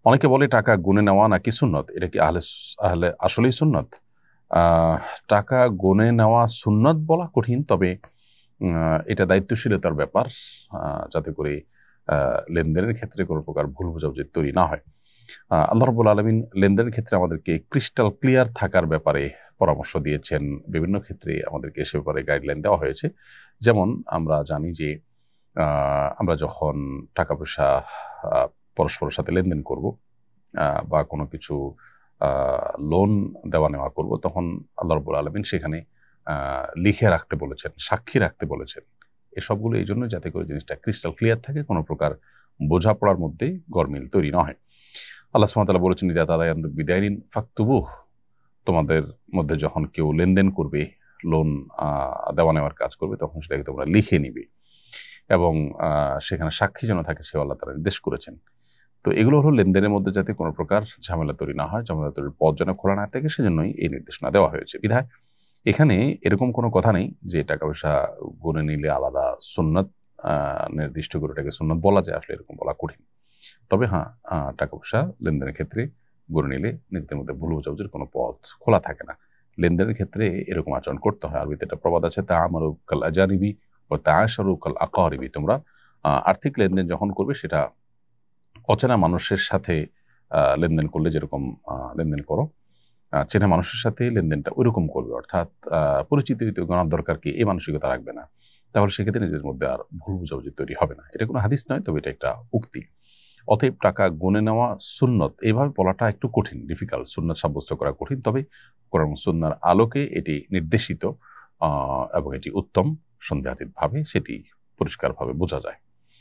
অনেকে বলে টাকা গুনে নেওয়া নাকি সুন্নত, এটা কি আহলে আহলে আসলেই সুন্নত? আহ, টাকা গুনে নেওয়া সুন্নত বলা কঠিন, তবে এটা দায়িত্বশীলতার ব্যাপার, যাতে করে লেনদেনের ক্ষেত্রে কোনো প্রকার ভুল বোঝাবুঝি তৈরি না হয়। আল্লাহ রাব্বুল আলামিন লেনদেনের ক্ষেত্রে আমাদেরকে ক্রিস্টাল ক্লিয়ার থাকার ব্যাপারে পরামর্শ দিয়েছেন। বিভিন্ন ক্ষেত্রে আমাদেরকে সে ব্যাপারে গাইডলাইন দেওয়া হয়েছে। যেমন আমরা জানি যে আমরা যখন টাকা পয়সা আহ, পরস্পরের সাথে লেনদেন করব বা কোনো কিছু লোন দেওয়া নেওয়া করব, তখন আল্লাহ রাব্বুল আলামিন সেখানে লিখে রাখতে বলেছেন, সাক্ষী রাখতে বলেছেন। এসবগুলো এই জন্য যাতে করে জিনিসটা ক্রিস্টাল ক্লিয়ার থাকে, কোনো প্রকার বোঝাপড়ার মধ্যে গরমিল তৈরি না হয়। আল্লাহ সুবহানাহু ওয়া তাআলা বলেছেন, ইযা তাদায়ানতুম বিদাইনিন ফাকতুবুহ, তোমাদের মধ্যে যখন কেউ লেনদেন করবে, লোন দেওয়া নেওয়ার কাজ করবে, তখন সেটাকে তোমরা লিখে নিবে এবং সেখানে সাক্ষী যেন থাকে, সে আল্লাহ তাআলা নির্দেশ করেছেন। তো এগুলো হলো লেনদেনের মধ্যে যাতে কোনো প্রকার ঝামেলা তৈরি না হয়, ঝামেলা তৈরির পথ যেন খোলা না থাকে, সেজন্যই এই নির্দেশনা দেওয়া হয়েছে। বিধায় এখানে এরকম কোনো কথা নেই যে টাকা পয়সা গুনে নিলে আলাদা সুন্নত, নির্দিষ্ট করে এটাকে সুন্নত বলা যায়, আসলে এরকম বলা কঠিন। তবে হ্যাঁ, টাকা পয়সা লেনদেনের ক্ষেত্রে গড়ে নিলে নিজেদের মধ্যে ভুল বোঝাবুঝির কোনো পথ খোলা থাকে না। লেনদেনের ক্ষেত্রে এরকম আচরণ করতে হয়। আরবিতে একটা প্রবাদ আছে, তা আমারু কাল আজানিবি ও তা আশারু কাল আকারিবি, তোমরা আর্থিক লেনদেন যখন করবে সেটা অচেনা মানুষের সাথে লেনদেন করলে যেরকম লেনদেন করো, চেনা মানুষের সাথে লেনদেনটা ওইরকম করবে। অর্থাৎ পরিচিতি গণার দরকার কি, এই মানসিকতা রাখবে না। তাহলে সেক্ষেত্রে নিজেদের মধ্যে আর ভুল বোঝাবুঝি তৈরি হবে না। এটা কোনো হাদিস নয়, তবে এটা একটা উক্তি। অতএব টাকা গুনে নেওয়া সুন্নত এইভাবে বলাটা একটু কঠিন, ডিফিকাল্ট। সুন্নত সাব্যস্ত করা কঠিন, তবে কোরআন সুন্নাহর আলোকে এটি নির্দেশিত এবং এটি উত্তম, সন্দেহাতীতভাবে সেটি পরিষ্কারভাবে বোঝা যায়।